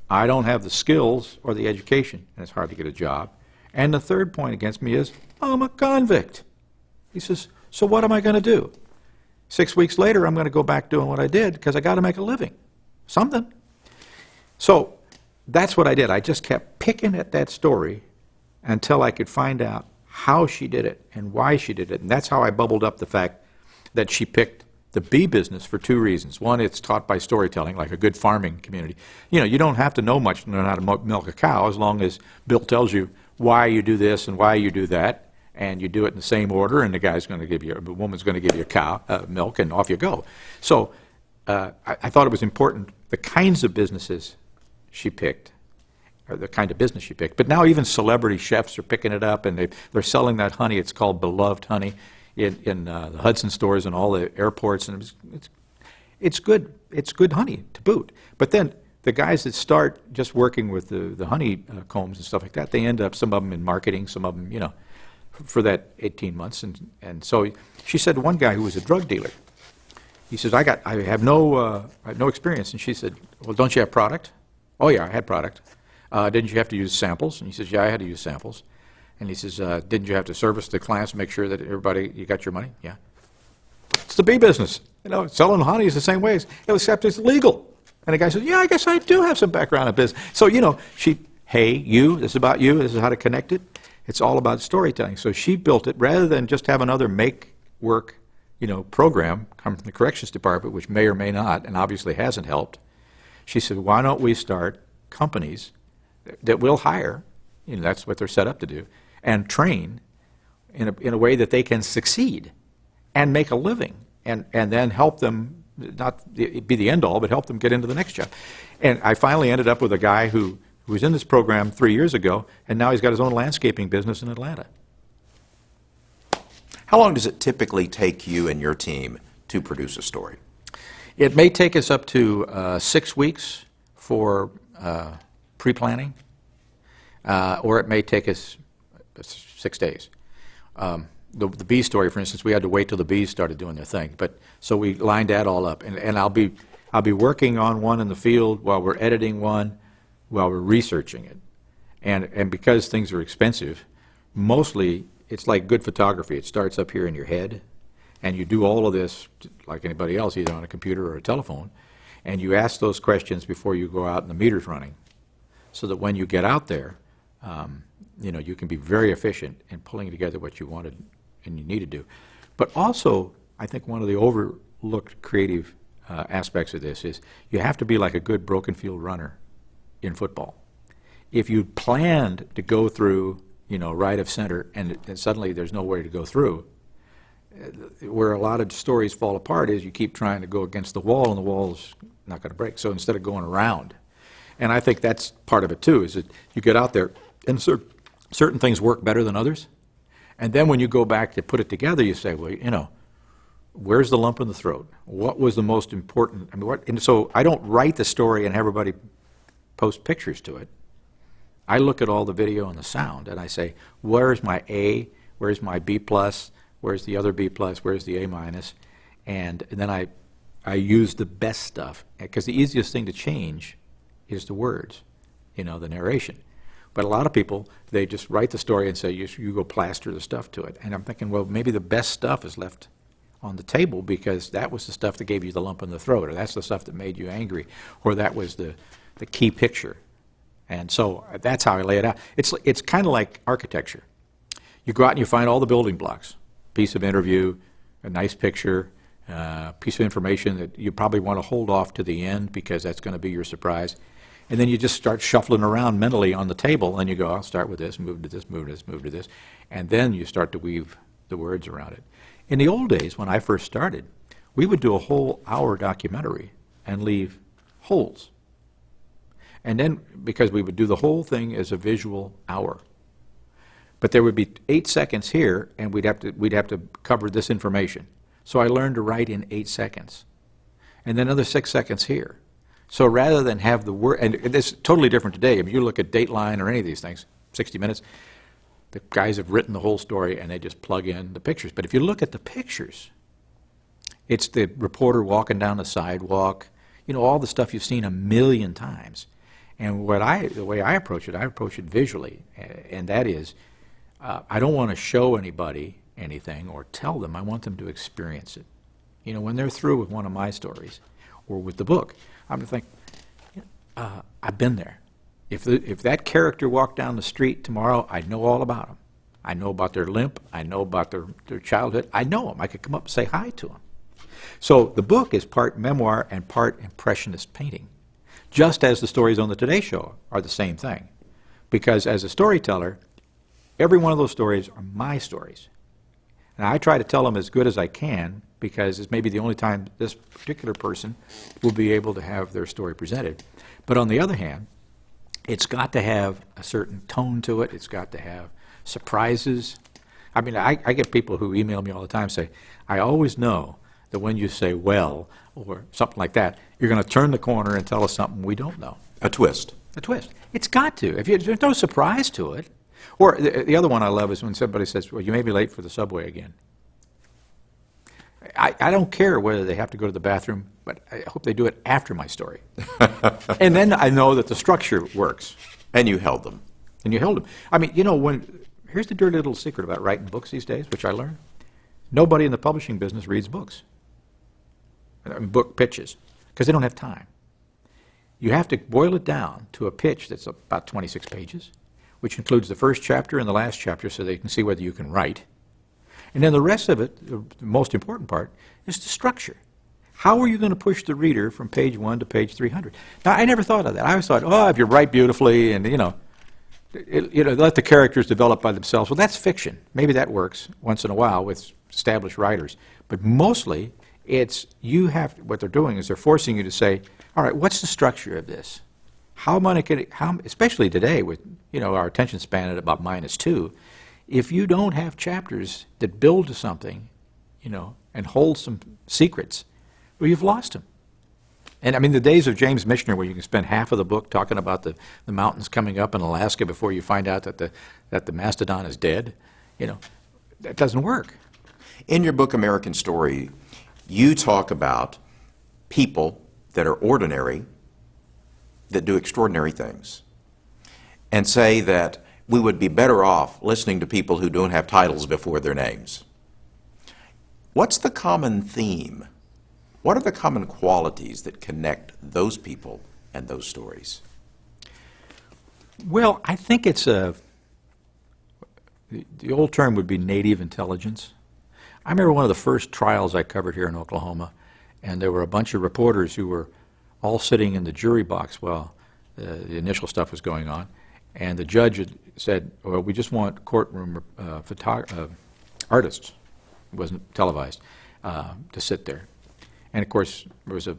I don't have the skills or the education, and it's hard to get a job. And the third point against me is, I'm a convict. He says, so what am I going to do? 6 weeks later, I'm going to go back doing what I did because I got to make a living. Something. So that's what I did. I just kept picking at that story until I could find out how she did it and why she did it. And that's how I bubbled up the fact that she picked the bee business for 2 reasons. One, it's taught by storytelling, like a good farming community. You know, you don't have to know much to know how to milk a cow as long as Bill tells you why you do this and why you do that, and you do it in the same order, and the woman's going to give you a cow, milk, and off you go. So I thought it was important, the kinds of businesses she picked, or the kind of business she picked. But now even celebrity chefs are picking it up, and they're selling that honey. It's called Beloved Honey in the Hudson stores and all the airports, and it's good. It's good honey to boot. But then the guys that start just working with the honey combs and stuff like that, they end up, some of them in marketing, some of them, you know, for that 18 months. And so she said to one guy who was a drug dealer, he says, I have no experience. And she said, well, don't you have product? Oh, yeah, I had product. Didn't you have to use samples? And he says, yeah, I had to use samples. And he says, didn't you have to service the clients to make sure that you got your money? Yeah. It's the bee business. You know, selling honey is the same way, except it's legal. And the guy says, yeah, I guess I do have some background in business. So, you know, hey, this is about you, this is how to connect it. It's all about storytelling. So she built it, rather than just have another make-work, you know, program come from the corrections department, which may or may not, and obviously hasn't helped. She said, why don't we start companies that will hire, you know, that's what they're set up to do, and train in a way that they can succeed and make a living, and then help them, not be the end all, but help them get into the next job. And I finally ended up with a guy who was in this program 3 years ago, and now he's got his own landscaping business in Atlanta. How long does it typically take you and your team to produce a story? It may take us up to 6 weeks for pre-planning, or it may take us 6 days. The bee story, for instance, we had to wait till the bees started doing their thing. But so we lined that all up, and I'll be working on one in the field while we're editing one, while we're researching it, and because things are expensive, mostly it's like good photography. It starts up here in your head, and you do all of this like anybody else, either on a computer or a telephone, and you ask those questions before you go out and the meter's running, so that when you get out there, you know, you can be very efficient in pulling together what you wanted and you need to do. But also, I think one of the overlooked creative aspects of this is you have to be like a good broken field runner in football. If you planned to go through, you know, right of center, and suddenly there's no way to go through, where a lot of stories fall apart is you keep trying to go against the wall, and the wall's not going to break. So instead of going around, and I think that's part of it too, is that you get out there, and certain things work better than others, and then when you go back to put it together, you say, well, you know, where's the lump in the throat? What was the most important? I mean, and so I don't write the story and have everybody post pictures to it. I look at all the video and the sound, and I say, where's my A? Where's my B plus? Where's the other B plus? Where's the A minus? And then I use the best stuff, because the easiest thing to change is the words, you know, the narration. But a lot of people, they just write the story and say, you go plaster the stuff to it. And I'm thinking, well, maybe the best stuff is left on the table, because that was the stuff that gave you the lump in the throat, or that's the stuff that made you angry, or that was the key picture. And so that's how I lay it out. It's kind of like architecture. You go out and you find all the building blocks, piece of interview, a nice picture, piece of information that you probably want to hold off to the end because that's going to be your surprise. And then you just start shuffling around mentally on the table, and you go, I'll start with this, move to this, move to this, move to this. And then you start to weave the words around it. In the old days, when I first started, we would do a whole hour documentary and leave holes. And then, because we would do the whole thing as a visual hour. But there would be 8 seconds here, and we'd have to cover this information. So I learned to write in 8 seconds. And then another 6 seconds here. So rather than have the word, and it's totally different today. I mean, you look at Dateline or any of these things, 60 Minutes, the guys have written the whole story and they just plug in the pictures. But if you look at the pictures, it's the reporter walking down the sidewalk, you know, all the stuff you've seen a million times. And the way I approach it visually, and that is, I don't want to show anybody anything or tell them. I want them to experience it. You know, when they're through with one of my stories or with the book, I'm going to think, I've been there. If that character walked down the street tomorrow, I know all about them. I know about their limp. I know about their childhood. I know them. I could come up and say hi to them. So the book is part memoir and part impressionist painting, just as the stories on the Today Show are the same thing. Because as a storyteller, every one of those stories are my stories. And I try to tell them as good as I can, because it's maybe the only time this particular person will be able to have their story presented. But on the other hand, it's got to have a certain tone to it. It's got to have surprises. I mean, I get people who email me all the time say, I always know that when you say well or something like that, you're going to turn the corner and tell us something we don't know. A twist. A twist. It's got to. There's no surprise to it. Or the other one I love is when somebody says, well, you may be late for the subway again. I don't care whether they have to go to the bathroom, but I hope they do it after my story. And then I know that the structure works. And you held them. And you held them. I mean, you know, here's the dirty little secret about writing books these days, which I learned. Nobody in the publishing business reads books. I mean, book pitches, because they don't have time. You have to boil it down to a pitch that's about 26 pages, which includes the first chapter and the last chapter so they can see whether you can write. And then the rest of it, the most important part, is the structure. How are you going to push the reader from page 1 to page 300? Now, I never thought of that. I always thought, oh, if you write beautifully and, let the characters develop by themselves. Well, that's fiction. Maybe that works once in a while with established writers. But mostly, what they're doing is they're forcing you to say, all right, what's the structure of this? Especially today with, our attention span at about -2, if you don't have chapters that build to something, and hold some secrets, well, you've lost them. And I mean, the days of James Michener where you can spend half of the book talking about the mountains coming up in Alaska before you find out that the mastodon is dead, that doesn't work. In your book, American Story, you talk about people that are ordinary that do extraordinary things and say that we would be better off listening to people who don't have titles before their names. What's the common theme? What are the common qualities that connect those people and those stories? Well, I think it's the old term would be native intelligence. I remember one of the first trials I covered here in Oklahoma, and there were a bunch of reporters who were all sitting in the jury box while the initial stuff was going on, and the judge had said, well, we just want courtroom artists, it wasn't televised, to sit there. And of course, there was a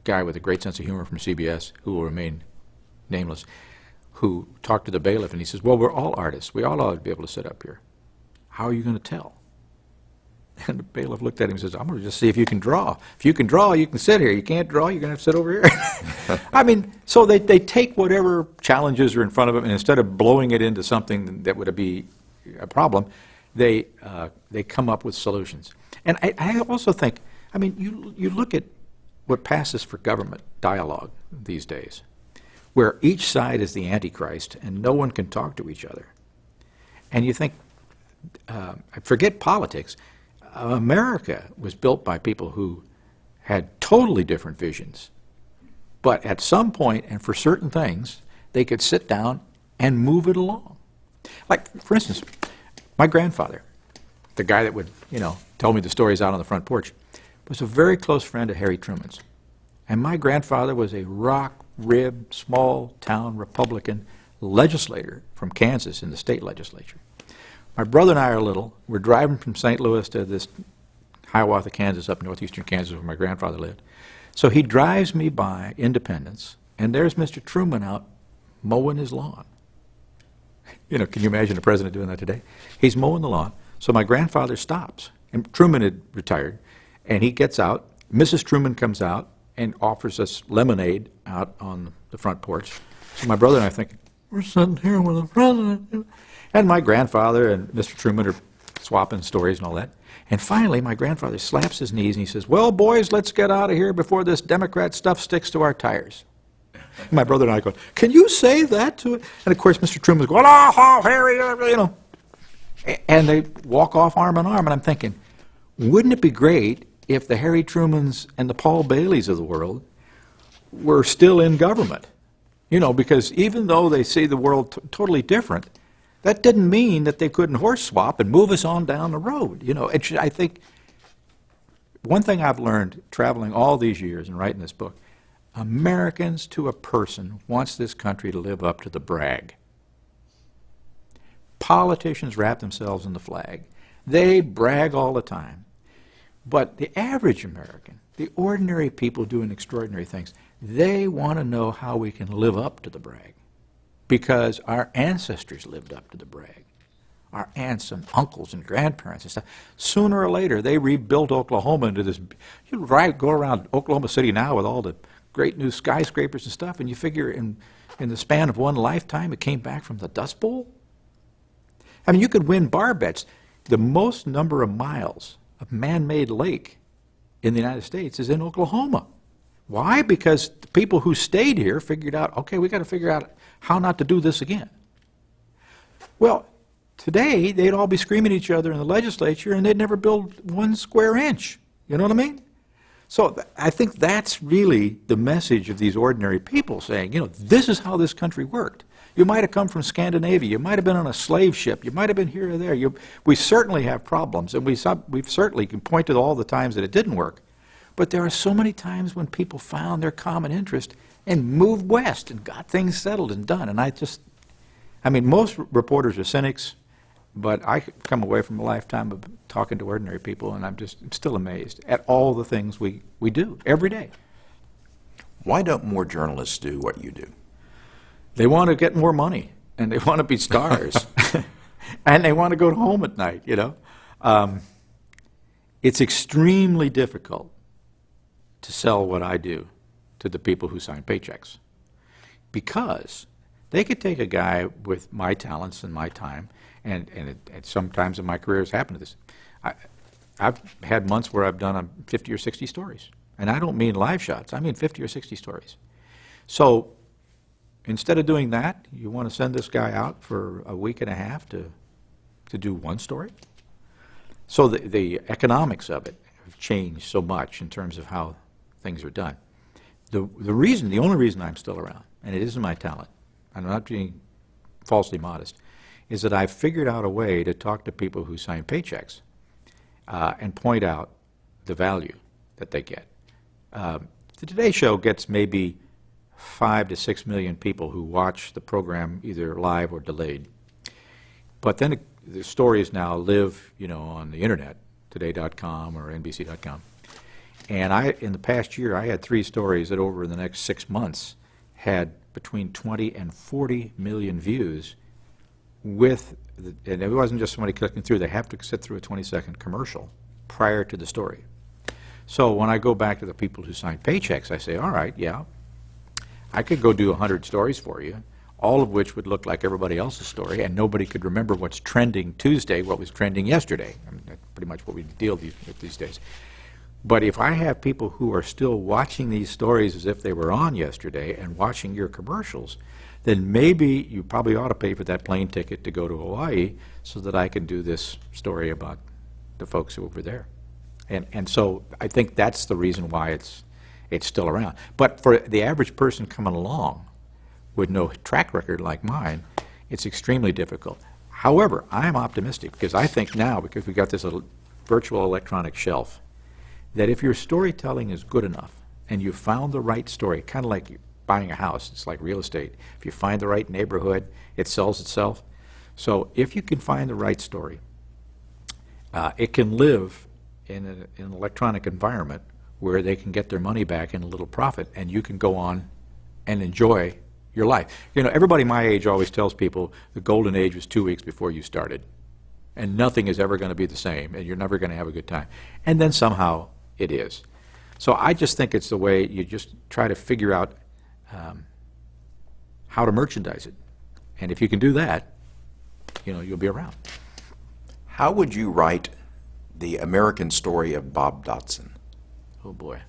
guy with a great sense of humor from CBS, who will remain nameless, who talked to the bailiff, and he says, well, we're all artists. We all ought to be able to sit up here. How are you going to tell? And the bailiff looked at him and says, I'm going to just see if you can draw. If you can draw, you can sit here. You can't draw, you're going to have to sit over here. I mean, so they take whatever challenges are in front of them, and instead of blowing it into something that would be a problem, they come up with solutions. And I also think, I mean, you look at what passes for government dialogue these days, where each side is the Antichrist and no one can talk to each other. And you think, forget politics, America was built by people who had totally different visions. But at some point, and for certain things, they could sit down and move it along. Like, for instance, my grandfather, the guy that would, tell me the stories out on the front porch, was a very close friend of Harry Truman's. And my grandfather was a rock rib, small town Republican legislator from Kansas in the state legislature. My brother and I are little. We're driving from St. Louis to this Hiawatha, Kansas, up northeastern Kansas where my grandfather lived. So he drives me by Independence, and there's Mr. Truman out mowing his lawn. You know, can you imagine the president doing that today? He's mowing the lawn. So my grandfather stops, and Truman had retired, and he gets out. Mrs. Truman comes out and offers us lemonade out on the front porch. So my brother and I are thinking, we're sitting here with the president. And my grandfather and Mr. Truman are swapping stories and all that. And finally, my grandfather slaps his knees and he says, well, boys, let's get out of here before this Democrat stuff sticks to our tires. And my brother and I go, can you say that to it? And of course, Mr. Truman's going, oh, Harry, you know. And they walk off arm in arm, and I'm thinking, wouldn't it be great if the Harry Trumans and the Paul Baileys of the world were still in government? You know, because even though they see the world totally different, that didn't mean that they couldn't horse swap and move us on down the road. You know, I think one thing I've learned traveling all these years and writing this book, Americans to a person wants this country to live up to the brag. Politicians wrap themselves in the flag. They brag all the time. But the average American, the ordinary people doing extraordinary things, they want to know how we can live up to the brag. Because our ancestors lived up to the brag. Our aunts and uncles and grandparents and stuff. Sooner or later, they rebuilt Oklahoma into this. You go around Oklahoma City now with all the great new skyscrapers and stuff, and you figure in the span of one lifetime, it came back from the Dust Bowl. I mean, you could win bar bets. The most number of miles of man-made lake in the United States is in Oklahoma. Why? Because the people who stayed here figured out, okay, we got to figure out how not to do this again. Well, today, they'd all be screaming at each other in the legislature, and they'd never build 1 square inch. You know what I mean? So I think that's really the message of these ordinary people saying, you know, this is how this country worked. You might have come from Scandinavia. You might have been on a slave ship. You might have been here or there. We certainly have problems, and we certainly can point to all the times that it didn't work. But there are so many times when people found their common interest and moved west and got things settled and done. And I mean, most reporters are cynics, but I come away from a lifetime of talking to ordinary people, and I'm still amazed at all the things we do every day. Why don't more journalists do what you do? They want to get more money, and they want to be stars, and they want to go home at night, you know. It's extremely difficult to sell what I do to the people who sign paychecks, because they could take a guy with my talents and my time, and sometimes in my career has happened to this. I've had months where I've done 50 or 60 stories, and I don't mean live shots. I mean 50 or 60 stories. So instead of doing that, you want to send this guy out for a week and a half to do 1 story? So the economics of it have changed so much in terms of how things are done. The only reason I'm still around, and it isn't my talent, and I'm not being falsely modest, is that I've figured out a way to talk to people who sign paychecks and point out the value that they get. The Today Show gets maybe 5 to 6 million people who watch the program either live or delayed. But then the stories now live, you know, on the internet, today.com or NBC.com. And in the past year, I had 3 stories that over the next 6 months had between 20 and 40 million views and it wasn't just somebody clicking through. They have to sit through a 20-second commercial prior to the story. So when I go back to the people who sign paychecks, I say, all right, yeah, I could go do 100 stories for you, all of which would look like everybody else's story, and nobody could remember what's trending Tuesday, what was trending yesterday. I mean, that's pretty much what we deal with these days. But if I have people who are still watching these stories as if they were on yesterday and watching your commercials, then maybe you probably ought to pay for that plane ticket to go to Hawaii so that I can do this story about the folks over there. And so I think that's the reason why it's still around. But for the average person coming along with no track record like mine, it's extremely difficult. However, I'm optimistic because I think now, because we've got this virtual electronic shelf, that if your storytelling is good enough and you found the right story, kind of like buying a house. It's like real estate. If you find the right neighborhood, it sells itself. So if you can find the right story, it can live in an electronic environment where they can get their money back in a little profit, and you can go on and enjoy your life. You know, everybody my age always tells people the golden age was 2 weeks before you started, and nothing is ever going to be the same, and you're never going to have a good time. And then somehow it is. So I just think it's the way you just try to figure out how to merchandise it. And if you can do that, you know, you'll be around. How would you write the American Story of Bob Dotson? Oh boy.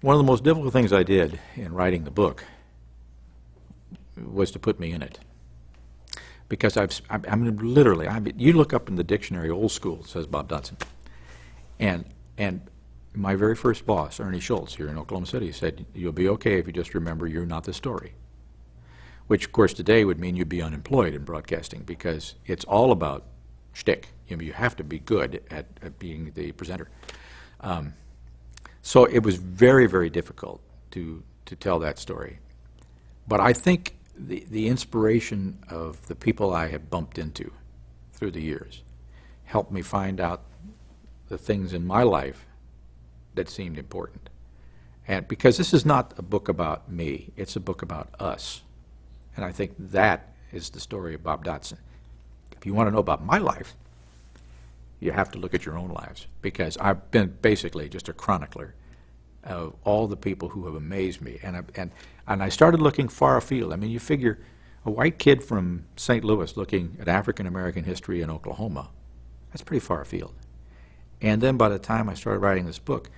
One of the most difficult things I did in writing the book was to put me in it. Because you look up in the dictionary, old school, it says Bob Dotson. And my very first boss, Ernie Schultz, here in Oklahoma City, said, you'll be okay if you just remember you're not the story. Which, of course, today would mean you'd be unemployed in broadcasting, because it's all about shtick. You know, you have to be good at being the presenter. So it was very, very difficult to tell that story. But I think the inspiration of the people I have bumped into through the years helped me find out the things in my life that seemed important. And because this is not a book about me, it's a book about us. And I think that is the story of Bob Dotson. If you want to know about my life, you have to look at your own lives, because I've been basically just a chronicler of all the people who have amazed me. And I started looking far afield. I mean, you figure a white kid from St. Louis looking at African-American history in Oklahoma, that's pretty far afield. And then by the time I started writing this book,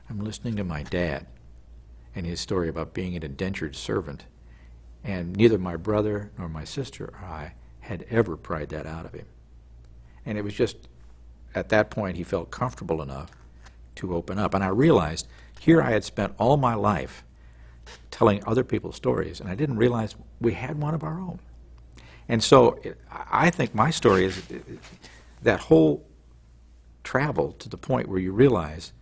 I'm listening to my dad and his story about being an indentured servant. And neither my brother nor my sister or I had ever pried that out of him. And it was just, at that point, he felt comfortable enough to open up. And I realized here I had spent all my life telling other people's stories, and I didn't realize we had one of our own. And so I think my story is that whole travel to the point where you realize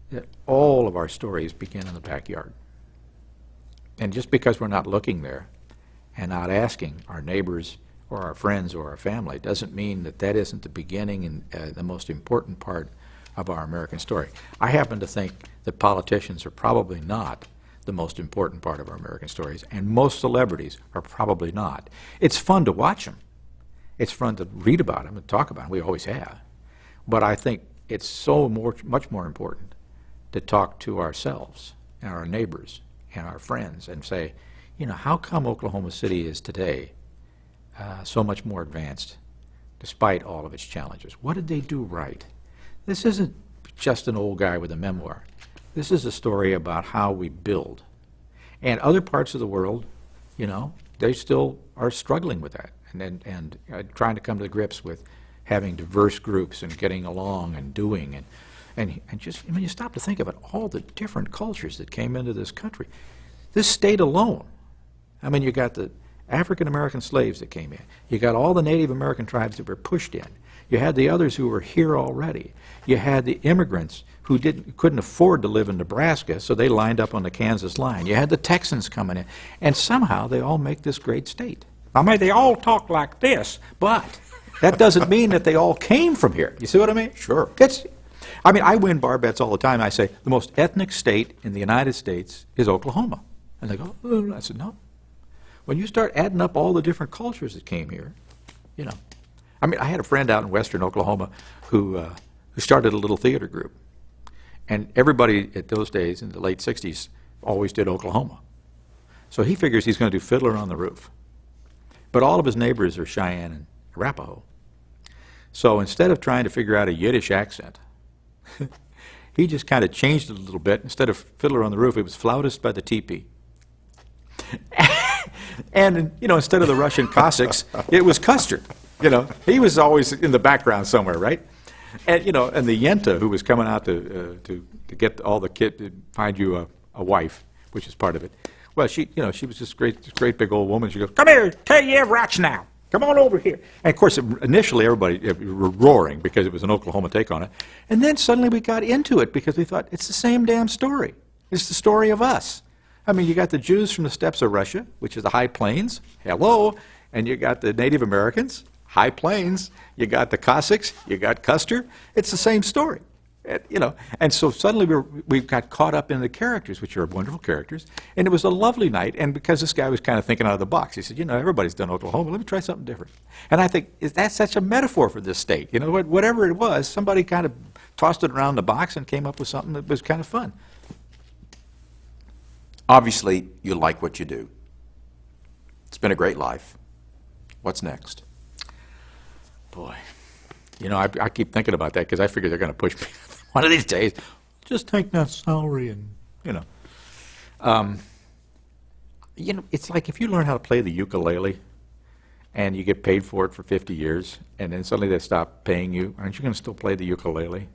that all of our stories begin in the backyard. And just because we're not looking there and not asking our neighbors or our friends or our family doesn't mean that that isn't the beginning and the most important part of our American story. I happen to think that politicians are probably not the most important part of our American stories, and most celebrities are probably not. It's fun to watch them. It's fun to read about them and talk about them. We always have. But I think it's so much more important to talk to ourselves and our neighbors and our friends and say, you know, how come Oklahoma City is today so much more advanced despite all of its challenges? What did they do right? This isn't just an old guy with a memoir. This is a story about how we build. And other parts of the world, you know, they still are struggling with that and trying to come to grips with having diverse groups and getting along and doing and just, I mean, you stop to think of it, all the different cultures that came into this country. This state alone, I mean, you got the African-American slaves that came in. You got all the Native American tribes that were pushed in. You had the others who were here already. You had the immigrants who couldn't afford to live in Nebraska, so they lined up on the Kansas line. You had the Texans coming in, and somehow they all make this great state. I mean, they all talk like this, but that doesn't mean that they all came from here. You see what I mean? Sure. I mean, I win bar bets all the time. I say, the most ethnic state in the United States is Oklahoma. And they go, oh. I said, no. When you start adding up all the different cultures that came here, you know. I mean, I had a friend out in western Oklahoma who started a little theater group. And everybody at those days, in the late 60s, always did Oklahoma. So he figures he's going to do Fiddler on the Roof. But all of his neighbors are Cheyenne and Arapaho. So instead of trying to figure out a Yiddish accent, he just kind of changed it a little bit. Instead of Fiddler on the Roof, it was Flautist by the Teepee. And, you know, instead of the Russian Cossacks, it was Custer. You know, he was always in the background somewhere, right? And, you know, and the Yenta, who was coming out to get all the kid to find you a wife, which is part of it. Well, she was this great big old woman. She goes, come here, tell you rats now. Come on over here. And, of course, initially everybody were roaring because it was an Oklahoma take on it. And then suddenly we got into it because we thought, it's the same damn story. It's the story of us. I mean, you got the Jews from the steppes of Russia, which is the high plains, hello, and you got the Native Americans, high plains, you got the Cossacks, you got Custer. It's the same story. And so suddenly we got caught up in the characters, which are wonderful characters, and it was a lovely night. And because this guy was kind of thinking out of the box, he said, everybody's done Oklahoma, let me try something different. And I think, is that such a metaphor for this state? Whatever it was, somebody kind of tossed it around the box and came up with something that was kind of fun. Obviously, you like what you do. It's been a great life. What's next? Boy, I keep thinking about that because I figure they're going to push me one of these days. Just take that salary and, it's like if you learn how to play the ukulele and you get paid for it for 50 years and then suddenly they stop paying you, aren't you going to still play the ukulele?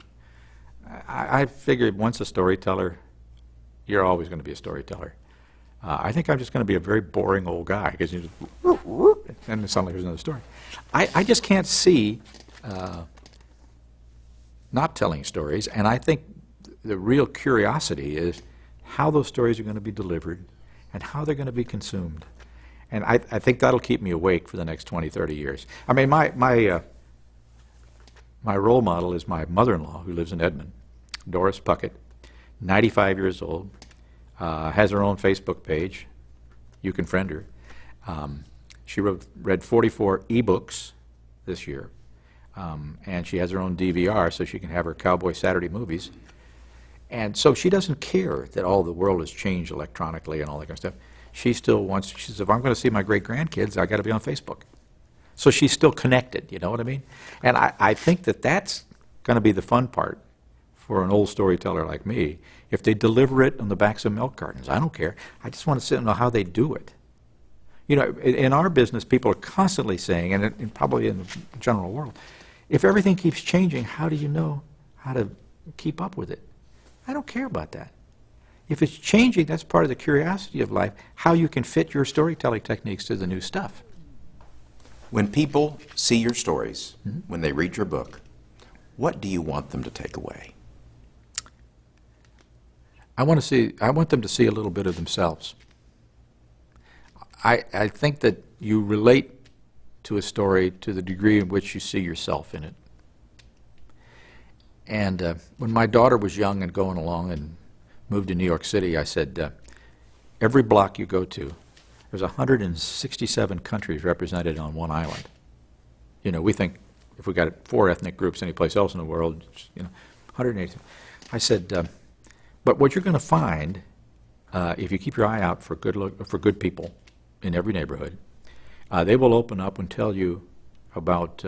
I figured once a storyteller, you're always going to be a storyteller. I think I'm just going to be a very boring old guy because you just, and then suddenly there's another story. I just can't see not telling stories, and I think the real curiosity is how those stories are going to be delivered and how they're going to be consumed. And I think that'll keep me awake for the next 20, 30 years. I mean, my role model is my mother-in-law, who lives in Edmond, Doris Puckett, 95 years old, has her own Facebook page. You can friend her. She read 44 ebooks this year, and she has her own DVR so she can have her Cowboy Saturday movies. And so she doesn't care that all the world has changed electronically and all that kind of stuff. She still wants, she says, if I'm going to see my great-grandkids, I got to be on Facebook. So she's still connected, you know what I mean? And I think that that's going to be the fun part for an old storyteller like me. If they deliver it on the backs of milk cartons, I don't care. I just want to sit and know how they do it. In our business, people are constantly saying, and probably in the general world, if everything keeps changing, how do you know how to keep up with it? I don't care about that. If it's changing, that's part of the curiosity of life, how you can fit your storytelling techniques to the new stuff. When people see your stories, when they read your book, what do you want them to take away? I want them to see a little bit of themselves. I think that you relate to a story to the degree in which you see yourself in it. And when my daughter was young and going along and moved to New York City, I said, every block you go to, there's 167 countries represented on one island. We think if we got 4 ethnic groups anyplace else in the world, 180. I said, but what you're going to find, if you keep your eye out for good people in every neighborhood, they will open up and tell you about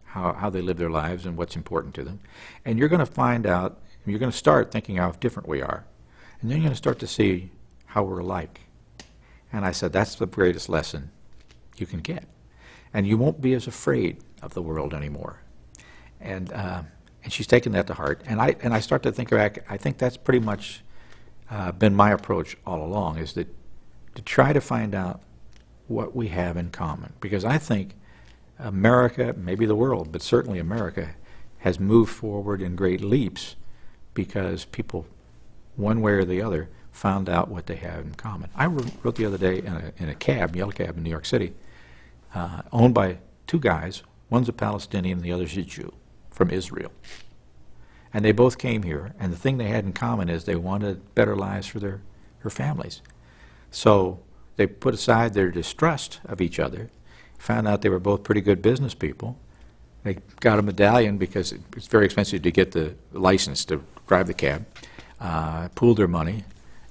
how they live their lives and what's important to them. And you're going to find out, you're going to start thinking how different we are. And then you're going to start to see how we're alike. And I said, that's the greatest lesson you can get. And you won't be as afraid of the world anymore. And she's taken that to heart. And I start to think back, I think that's pretty much been my approach all along, is that to try to find out what we have in common. Because I think America, maybe the world, but certainly America, has moved forward in great leaps because people, one way or the other, found out what they have in common. I wrote the other day in a cab, yellow cab in New York City, owned by 2 guys. One's a Palestinian and the other's a Jew from Israel. And they both came here, and the thing they had in common is they wanted better lives for their families. So they put aside their distrust of each other, found out they were both pretty good business people. They got a medallion because it's very expensive to get the license to drive the cab, pooled their money,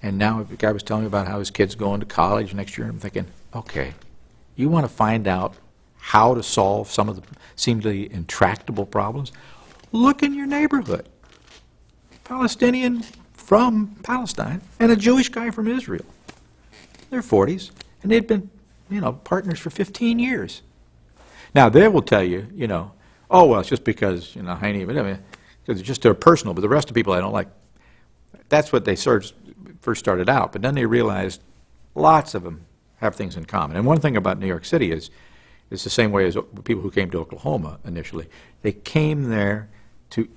and now the guy was telling me about how his kid's going to college next year, and I'm thinking, okay, you want to find out how to solve some of the seemingly intractable problems? Look in your neighborhood. Palestinian from Palestine and a Jewish guy from Israel. They're 40s, and they'd been, partners for 15 years. Now, they will tell you, oh, well, it's just because, because it's just they're personal, but the rest of the people I don't like. That's what they first started out, but then they realized lots of them have things in common. And one thing about New York City is it's the same way as people who came to Oklahoma initially. They came there to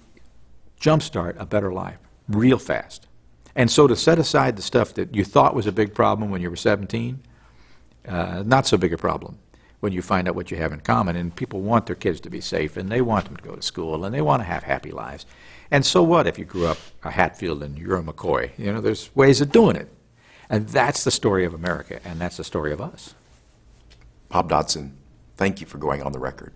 jumpstart a better life real fast. And so to set aside the stuff that you thought was a big problem when you were 17, not so big a problem when you find out what you have in common. And people want their kids to be safe, and they want them to go to school, and they want to have happy lives. And so what if you grew up a Hatfield and you're a McCoy? You know, there's ways of doing it. And that's the story of America, and that's the story of us. Bob Dotson, thank you for going on the record.